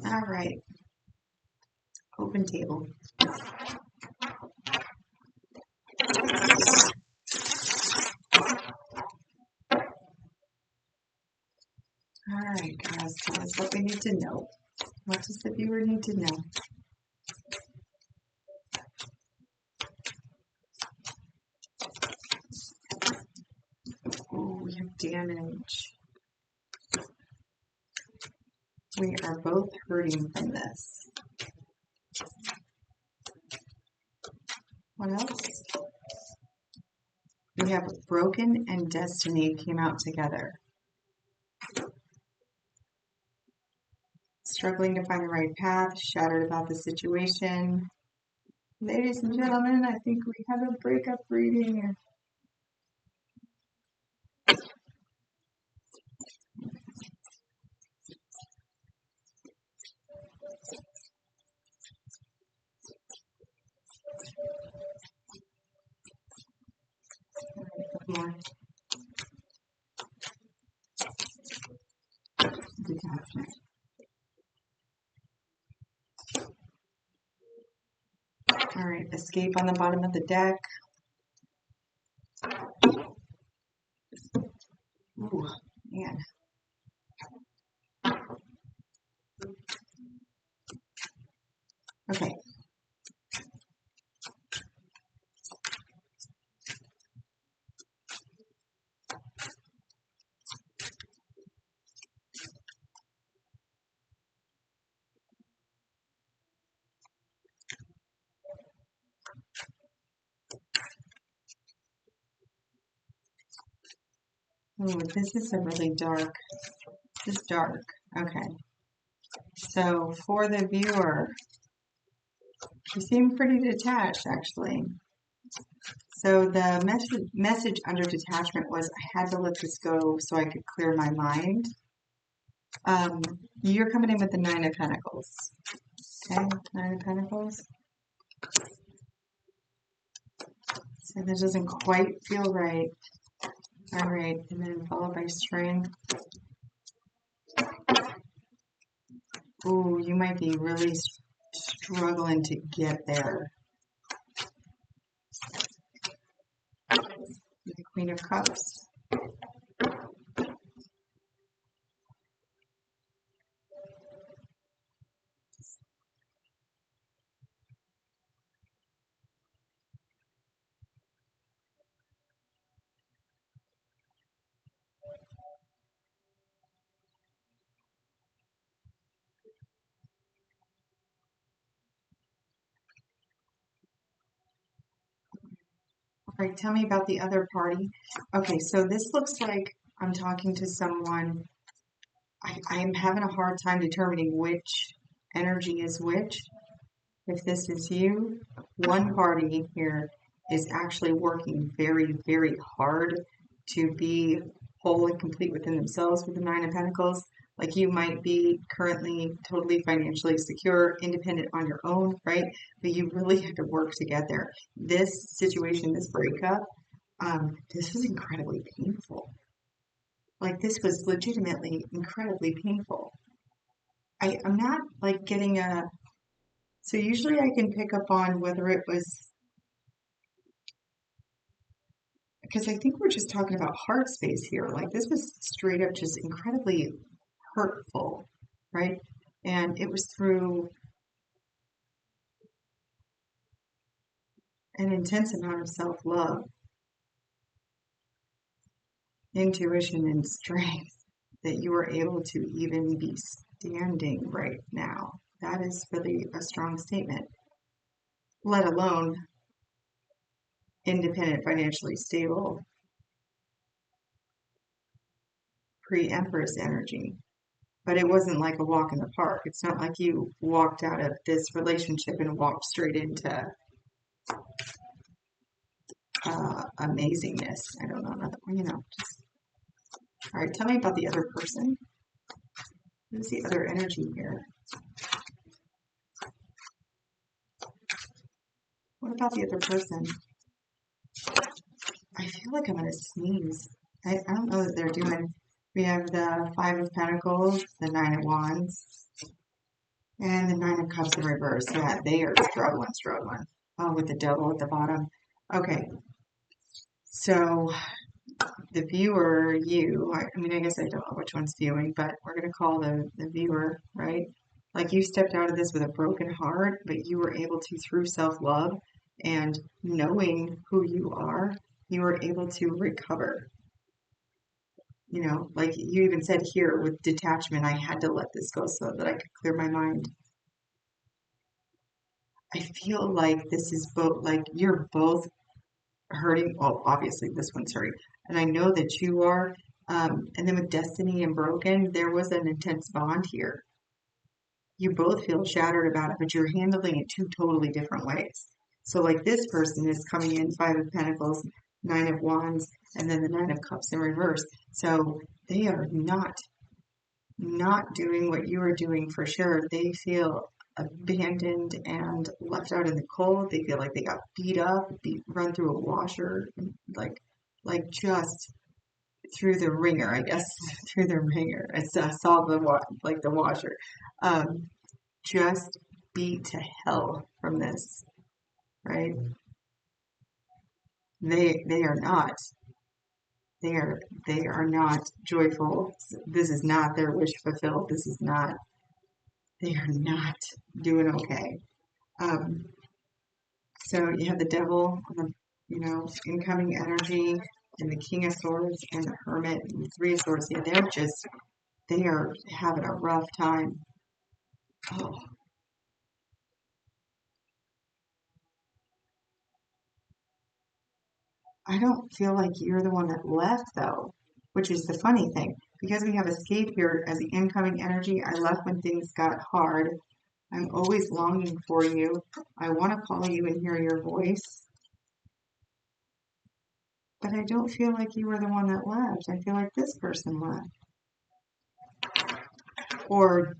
All right. Open table. All right, guys, tell us what we need to know. What does the viewer need to know? Oh, we have damage. We are both hurting from this. What else? We have broken and destiny came out together. Struggling to find the right path, shattered about the situation. Ladies and gentlemen, I think we have a breakup reading. More detachment. All right, escape on the bottom of the deck. Ooh, man. Okay. Ooh, this is a really dark. This is dark. Okay. So for the viewer, you seem pretty detached, actually. So the message under detachment was I had to let this go so I could clear my mind. You're coming in with the Nine of Pentacles. Okay, Nine of Pentacles. So this doesn't quite feel right. All right, and then followed by Strength. Ooh, you might be really struggling to get there. The Queen of Cups. All right, tell me about the other party. Okay, so this looks like I'm talking to someone. I'm having a hard time determining which energy is which. If this is you, one party here is actually working very, very hard to be whole and complete within themselves with the Nine of Pentacles. Like you might be currently totally financially secure, independent on your own, right? But you really have to work to get there. This situation, this breakup, this was incredibly painful. Like this was legitimately incredibly painful. I'm not like getting a, so usually I can pick up on whether it was, because I think we're just talking about heart space here. Like this was straight up just incredibly hurtful, right? And it was through an intense amount of self-love, intuition, and strength that you are able to even be standing right now. That is really a strong statement, let alone independent, financially stable, pre-Empress energy. But it wasn't like a walk in the park. It's not like you walked out of this relationship and walked straight into amazingness. I don't know, nothing, just, all right, tell me about the other person. Who's the other energy here? What about the other person? I feel like I'm going to sneeze. I don't know what they're doing. We have the Five of Pentacles, the Nine of Wands. And the Nine of Cups in reverse. Yeah, they are struggling. Oh, with the Devil at the bottom. Okay, so the viewer, I mean, I guess I don't know which one's viewing, but we're going to call the viewer, right? Like you stepped out of this with a broken heart, but you were able to, through self-love and knowing who you are, you were able to recover. Like you even said here with detachment, I had to let this go so that I could clear my mind. I feel like this is both, like you're both hurting. Well, obviously this one's hurting, and I know that you are. And then with Destiny and Broken, there was an intense bond here. You both feel shattered about it, but you're handling it two totally different ways. So, like this person is coming in Five of Pentacles, Nine of Wands, and then the Nine of Cups in reverse. So they are not doing what you are doing for sure. They feel abandoned and left out in the cold. They feel like they got beat up, run through a washer, like just through the ringer, I guess, through the ringer. I saw the washer, um, just beat to hell from this, right? They are not. They are not joyful. This is not their wish fulfilled. This is not. They are not doing okay. Um, so you have the Devil on the, incoming energy, and the King of Swords, and the Hermit, and the Three of Swords. Yeah, they are having a rough time. Oh, I don't feel like you're the one that left though, which is the funny thing. Because we have escape here as the incoming energy, I left when things got hard. I'm always longing for you. I want to call you and hear your voice. But I don't feel like you were the one that left. I feel like this person left. Or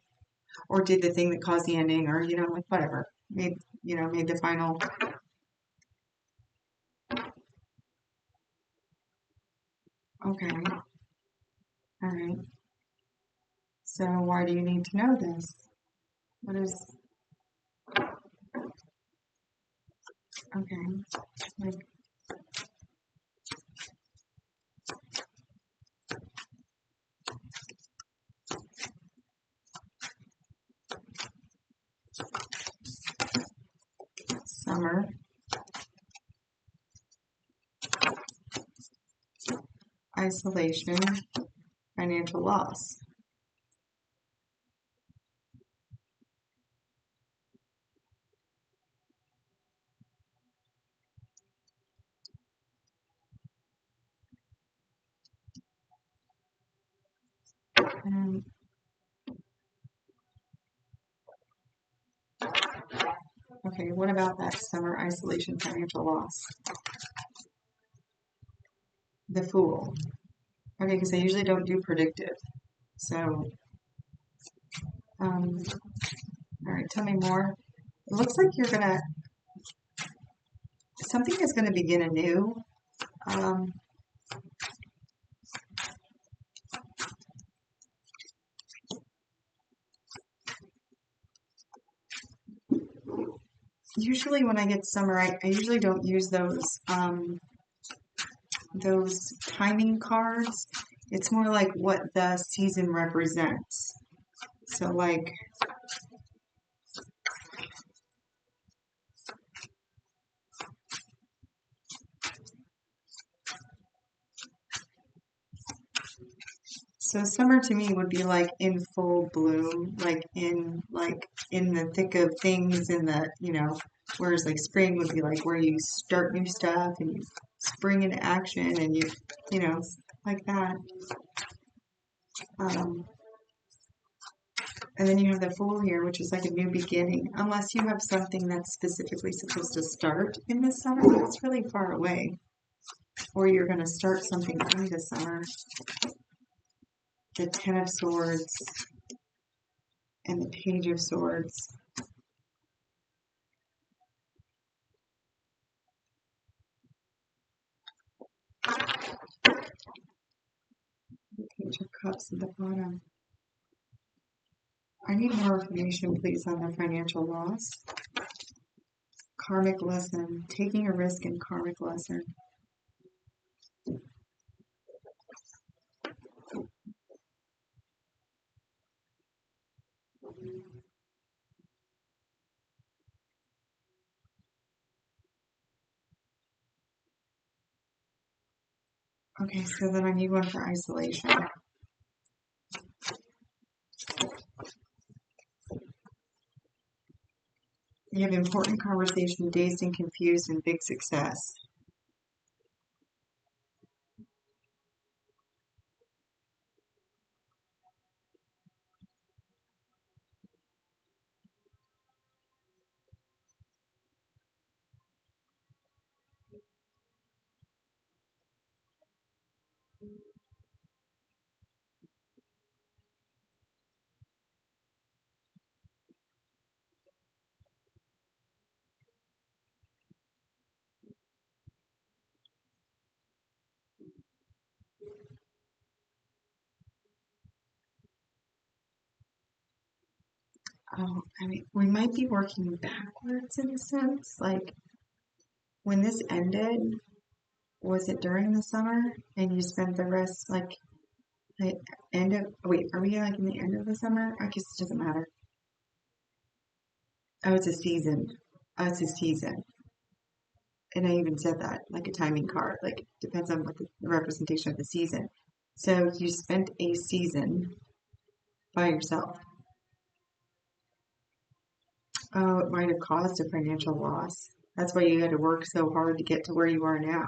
did the thing that caused the ending, or like whatever. Made the final. Okay. All right. So why do you need to know this? What is okay? Like summer, isolation, financial loss. Um, okay, what about that summer isolation, financial loss? The Fool. Okay, because I usually don't do predictive. So, um, all right, tell me more. It looks like something is gonna begin anew. Um, Usually when I get summer, I usually don't use those timing cards. It's more like what the season represents. So like, so summer to me would be like in full bloom, like in the thick of things, in the whereas like spring would be like where you start new stuff and you spring into action and you know like that. Um, and then you have the Fool here, which is like a new beginning, unless you have something that's specifically supposed to start in the summer, but it's really far away, or you're going to start something in the summer. The Ten of Swords and the Page of Swords. The Page of Cups at the bottom. I need more information, please, on the financial loss. Karmic lesson. Taking a risk in karmic lesson. Okay, so then I need one for isolation. You have important conversation, dazed and confused, and big success. Oh, I mean, we might be working backwards in a sense. Like, when this ended, was it during the summer? And you spent the rest, like end of, wait, are we like in the end of the summer? I guess it doesn't matter. Oh, it's a season. Oh, it's a season. And I even said that, like a timing card, like depends on what the representation of the season. So you spent a season by yourself. Oh, it might have caused a financial loss. That's why you had to work so hard to get to where you are now,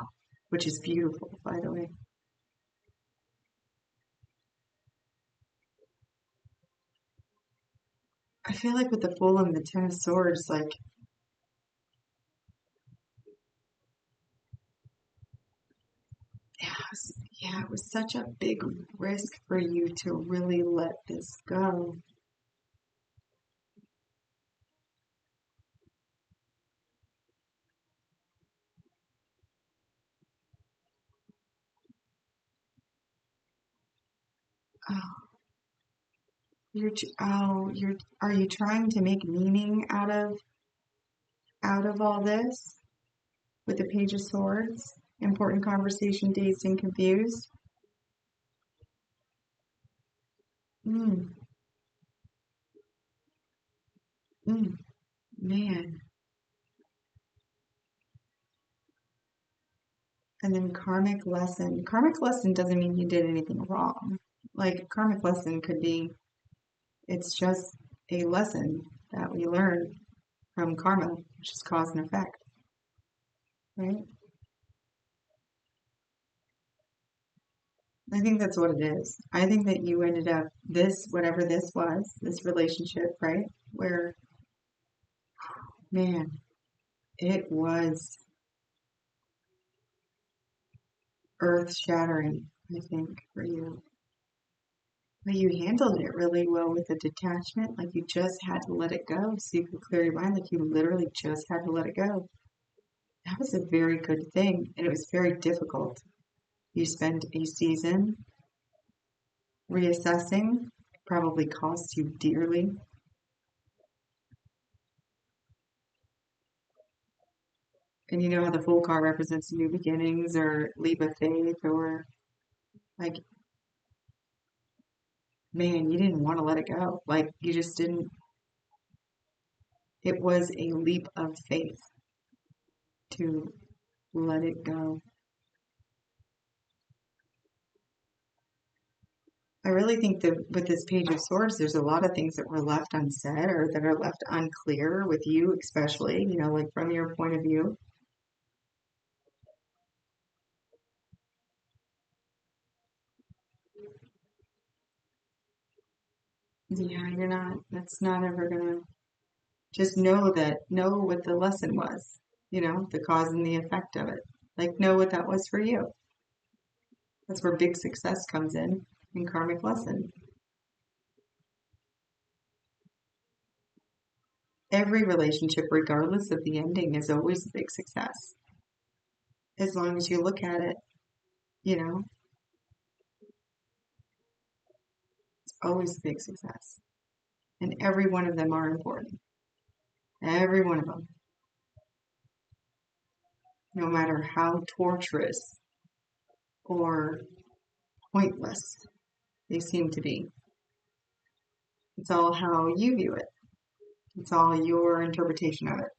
which is beautiful, by the way. I feel like with the Fool and the Ten of Swords, like, yeah, it was such a big risk for you to really let this go. Oh, are you trying to make meaning out of all this with the Page of Swords? Important conversation, dazed and confused. Mm, mm, man. And then karmic lesson. Karmic lesson doesn't mean you did anything wrong. Like karmic lesson could be, it's just a lesson that we learn from karma, which is cause and effect, right? I think that's what it is. I think that you ended up this, whatever this was, this relationship, right? Where, man, it was earth shattering, I think, for you. But you handled it really well with the detachment. Like you just had to let it go so you could clear your mind. Like you literally just had to let it go. That was a very good thing. And it was very difficult. You spent a season reassessing, probably cost you dearly. And you know how the Fool card represents new beginnings or leap of faith or like, man, you didn't want to let it go. Like you just didn't. It was a leap of faith to let it go. I really think that with this Page of Swords, there's a lot of things that were left unsaid or that are left unclear with you, especially, like from your point of view. Yeah, that's not ever gonna, just know what the lesson was, the cause and the effect of it. Like, know what that was for you. That's where big success comes in karmic lesson. Every relationship, regardless of the ending, is always a big success. As long as you look at it, you know, it's always a big success. And every one of them are important. Every one of them. No matter how torturous or pointless they seem to be. It's all how you view it. It's all your interpretation of it.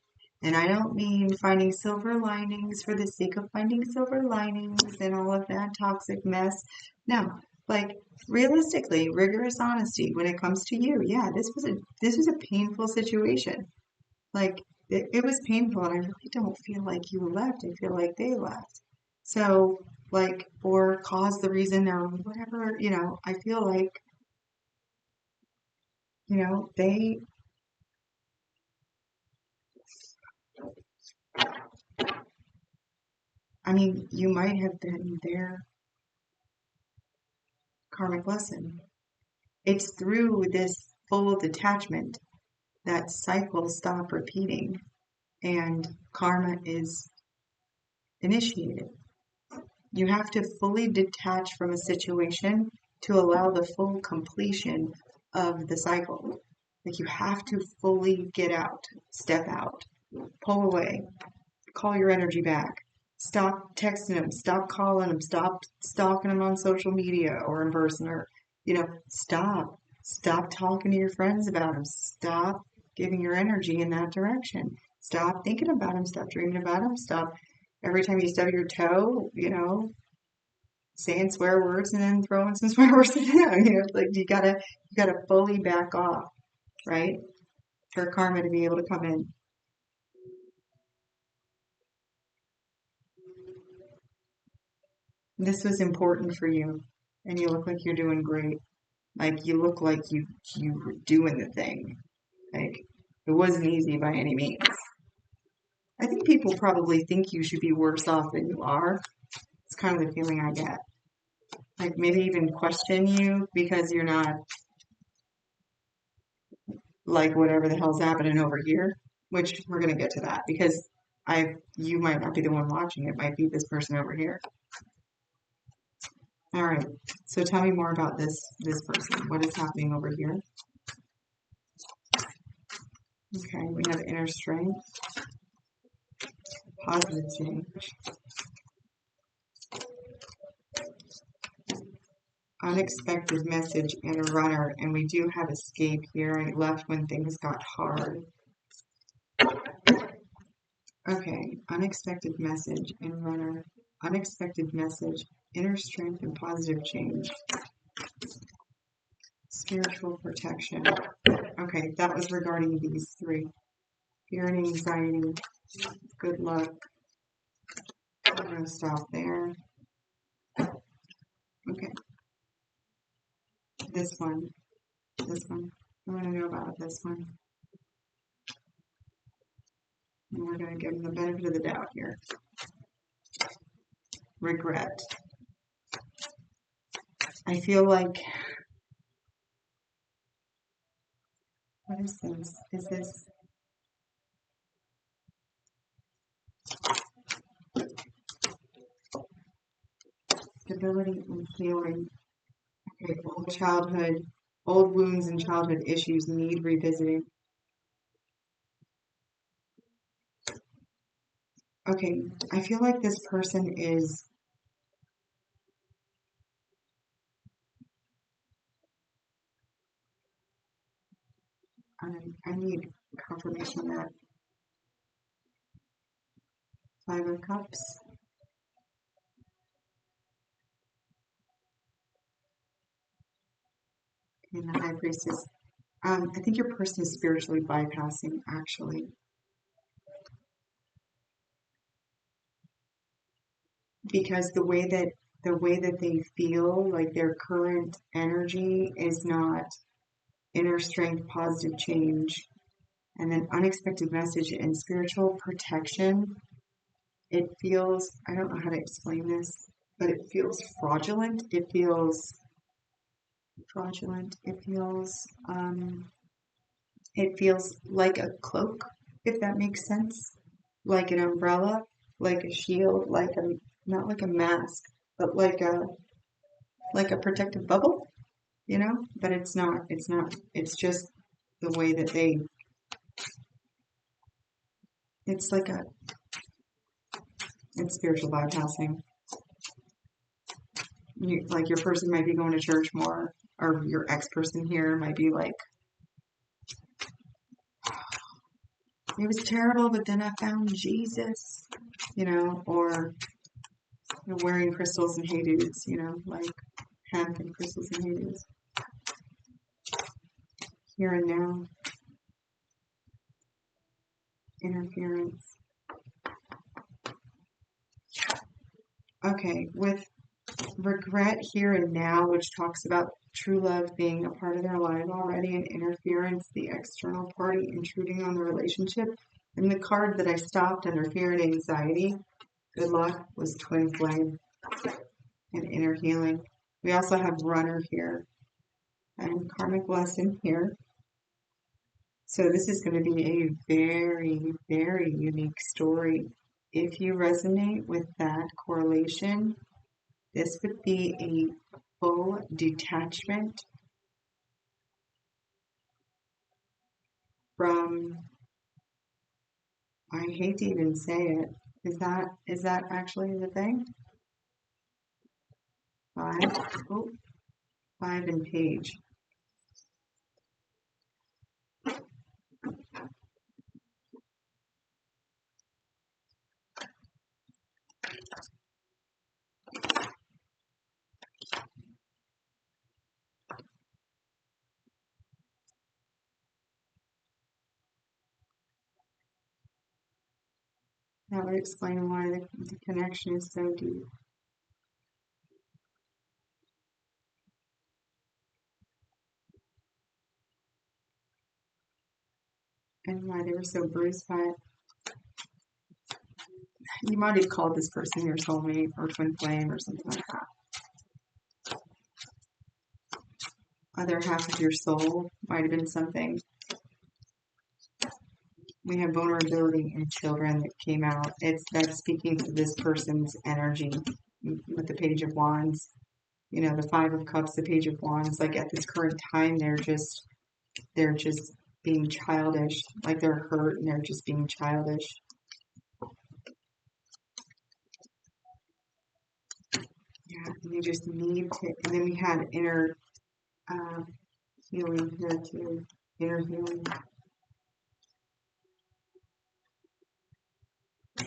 And I don't mean finding silver linings for the sake of finding silver linings and all of that toxic mess. No, like realistically, rigorous honesty when it comes to you. Yeah, this was a painful situation. Like it was painful, and I really don't feel like you left. I feel like they left. So like, or caused the reason or whatever, I feel like, they, I mean, you might have been their karmic lesson. It's through this full detachment that cycles stop repeating and karma is initiated. You have to fully detach from a situation to allow the full completion of the cycle. Like you have to fully get out, step out, pull away, call your energy back. Stop texting them, stop calling them, stop stalking them on social media or in person, or, stop. Stop talking to your friends about them. Stop giving your energy in that direction. Stop thinking about them. Stop dreaming about them. Stop every time you stub your toe, saying swear words and then throwing some swear words at them. Like you gotta fully back off, right? For karma to be able to come in. This was important for you, and you look like you're doing great. Like you look like you were doing the thing. Like it wasn't easy by any means. I think people probably think you should be worse off than you are. It's kind of the feeling I get. Like maybe even question you because you're not like whatever the hell's happening over here. Which we're gonna get to that because you might not be the one watching. It might be this person over here. All right. So tell me more about this person. What is happening over here? Okay, we have inner strength, positive change, unexpected message, and a runner. And we do have escape here. I left when things got hard. Okay, unexpected message and runner. Unexpected message, inner strength, and positive change. Spiritual protection. Okay, that was regarding these three. Fear and anxiety. Good luck. I'm going to stop there. Okay. This one. This one. I want to know about this one. And we're going to give them the benefit of the doubt here. Regret. I feel like, what is this? Is this stability and healing? Okay, old wounds and childhood issues need revisiting. Okay, I feel like this person is, I need confirmation of that. Five of Cups. And the High Priestess. I think your person is spiritually bypassing, actually. Because the way that they feel, like their current energy is not inner strength, positive change, and then unexpected message and spiritual protection. It feels, I don't know how to explain this, but it feels fraudulent. It feels fraudulent. It feels like a cloak, if that makes sense. Like an umbrella, like a shield, not like a mask, but like a protective bubble, but it's not. It's just the way that it's like it's spiritual bypassing. Like your person might be going to church more, or your ex-person here might be like, it was terrible, but then I found Jesus, or wearing crystals and hey dudes, like hemp and crystals and hey dudes. Here and now, interference. Okay, with regret here and now, which talks about true love being a part of their life already, and interference, the external party intruding on the relationship. And the card that I stopped under fear and anxiety, good luck, was twin flame and inner healing. We also have runner here and karmic lesson here. So this is going to be a very, very unique story. If you resonate with that correlation, this would be a full detachment from, I hate to even say it. Is that actually the thing? Five and page. That would explain why the connection is so deep. And why they were so bruised by it. You might have called this person your soulmate or twin flame or something like that. Other half of your soul might have been something. We have vulnerability in children that came out. That's speaking to this person's energy with the Page of Wands. The Five of Cups, the Page of Wands. Like at this current time, they're just being childish. Like they're hurt and they're just being childish. Yeah, and they just need to. And then we had inner healing here too. Inner healing.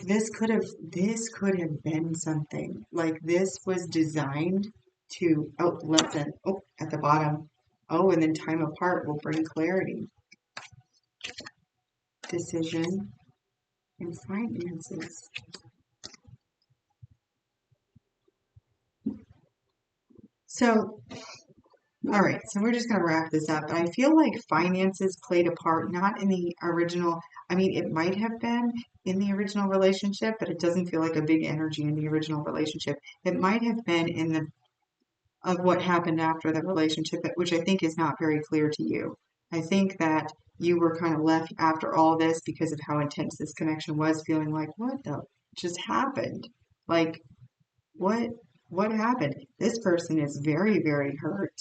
This could have been something. Like this was designed to, lesson. At the bottom. And then time apart will bring clarity. Decision and finances. So, all right, so we're just going to wrap this up. I feel like finances played a part, not in the original. I mean, it might have been in the original relationship, but it doesn't feel like a big energy in the original relationship. It might have been of what happened after the relationship, which I think is not very clear to you. I think that you were kind of left after all this because of how intense this connection was, feeling like, what the just happened? Like, what happened? This person is very, very hurt,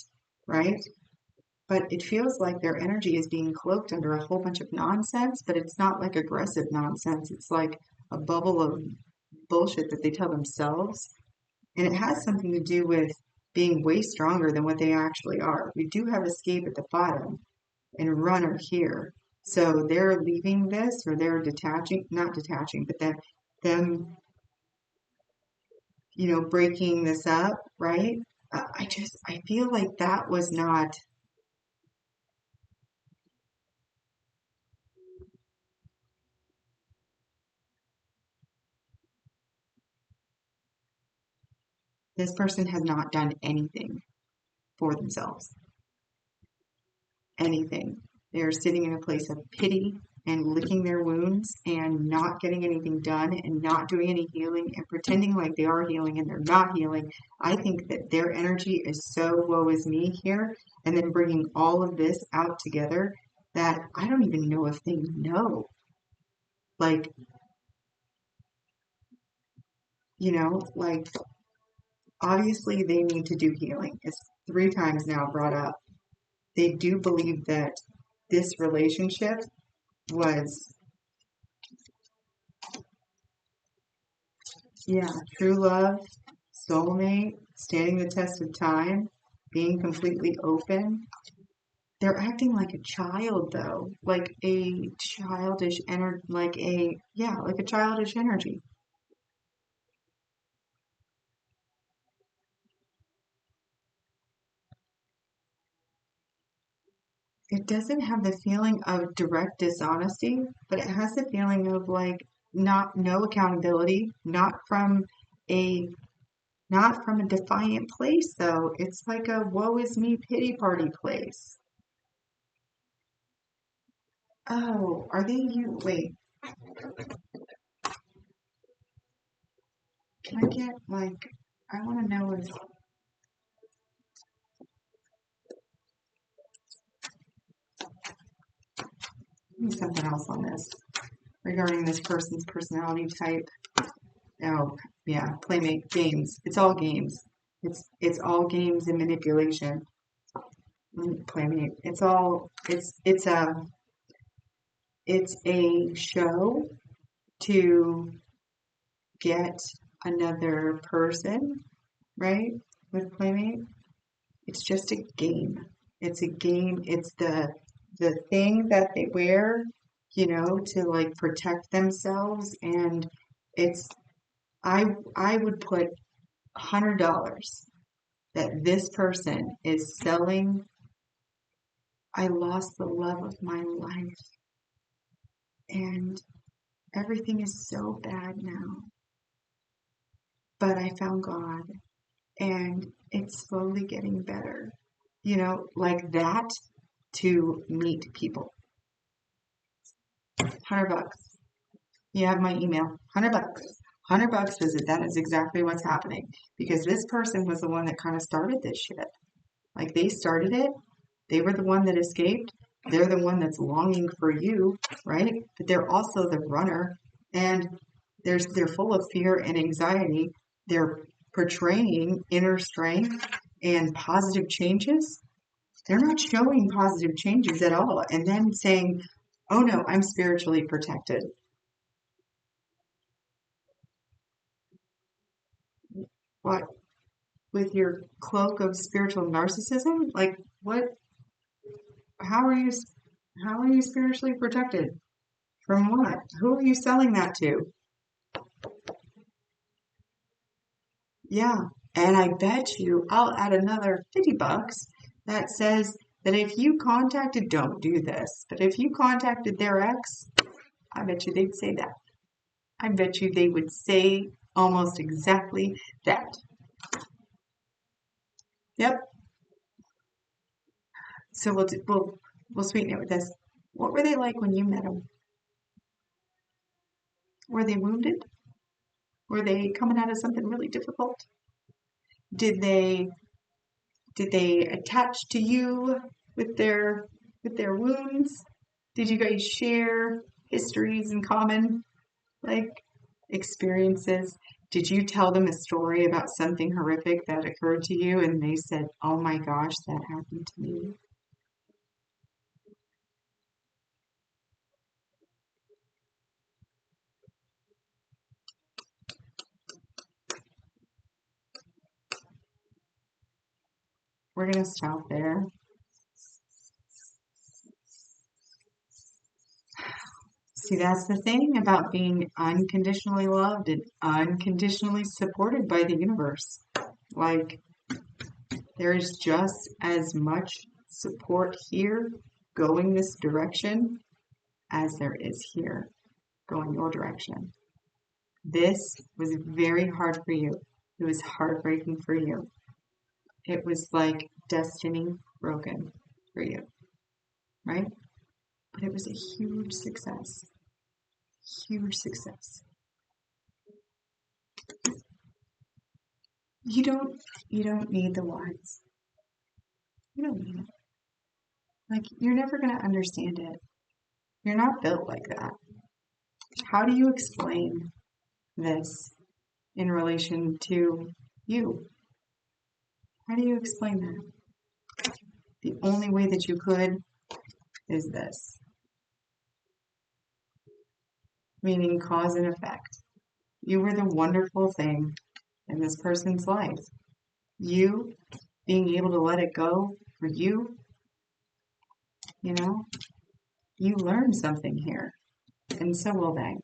right? But it feels like their energy is being cloaked under a whole bunch of nonsense, but it's not like aggressive nonsense. It's like a bubble of bullshit that they tell themselves. And it has something to do with being way stronger than what they actually are. We do have escape at the bottom and runner here. So they're leaving this, or they're not detaching, but then them, breaking this up, right? I feel like that was not, this person has not done anything for themselves. Anything. They're sitting in a place of pity and licking their wounds and not getting anything done and not doing any healing and pretending like they are healing and they're not healing. I think that their energy is so woe is me here, and then bringing all of this out together that I don't even know if they know. Like, like obviously they need to do healing. It's 3 times now brought up. They do believe that this relationship was, yeah, true love, soulmate, standing the test of time, being completely open. They're acting like a child though, like a childish energy, like a childish energy. It doesn't have the feeling of direct dishonesty, but it has the feeling of like no accountability, a not from a defiant place though. It's like a woe is me pity party place. Oh, are they you? Wait, can I get like, I want to know is something else on this regarding this person's personality type. Oh, yeah, playmate games. It's all games. It's all games and manipulation. Playmate. It's a show to get another person, right? With playmate. It's just a game. It's a game. It's the thing that they wear, to like protect themselves. And it's I would put $100 that this person is selling. I lost the love of my life, and everything is so bad now. But I found God, and it's slowly getting better. Like that, to meet people. $100. You have my email. $100. $100 visit. That is exactly what's happening. Because this person was the one that kind of started this shit. Like they started it. They were the one that escaped. They're the one that's longing for you, right? But they're also the runner. And they're full of fear and anxiety. They're portraying inner strength and positive changes. They're not showing positive changes at all. And then saying, oh no, I'm spiritually protected. What? With your cloak of spiritual narcissism? Like, what? How are you? How are you spiritually protected? From what? Who are you selling that to? Yeah. And I bet you I'll add another $50 that says that if you contacted, don't do this, but if you contacted their ex, I bet you they'd say that. I bet you they would say almost exactly that. Yep. So we'll sweeten it with this. What were they like when you met them? Were they wounded? Were they coming out of something really difficult? Did they did they attach to you with their wounds? Did you guys share histories in common, like experiences? Did you tell them a story about something horrific that occurred to you and they said, "Oh my gosh, that happened to me"? We're gonna stop there. See, that's the thing about being unconditionally loved and unconditionally supported by the universe. Like, there is just as much support here going this direction as there is here going your direction. This was very hard for you. It was heartbreaking for you. It was like destiny broken for you, right? But it was a huge success. Huge success. You don't you don't need the words. You don't need it. Like you're never gonna understand it. You're not built like that. How do you explain this in relation to you? How do you explain that? The only way that you could is this, meaning cause and effect. You were the wonderful thing in this person's life. You being able to let it go for you, you know, you learned something here, and so will they.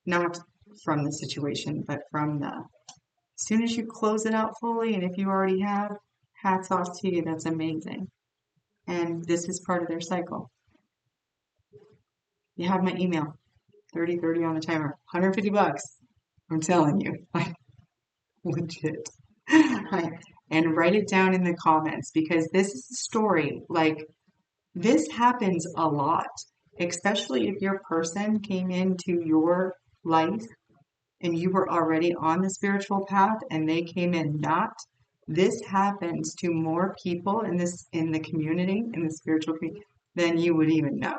Not from the situation, but from the, as soon as you close it out fully, and if you already have, hats off to you, that's amazing. And this is part of their cycle. You have my email, 30/30 on the timer, $150. I'm telling you, like legit. And write it down in the comments because this is a story. Like this happens a lot, especially if your person came into your life and you were already on the spiritual path and they came in not. This happens to more people in the community, in the spiritual community, than you would even know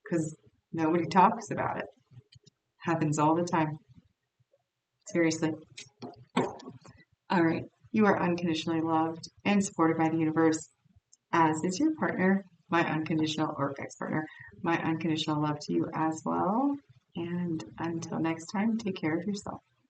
because nobody talks about it. Happens all the time. Seriously. All right. You are unconditionally loved and supported by the universe, as is your partner, my unconditional or ex-partner. My unconditional love to you as well. And until next time, take care of yourself.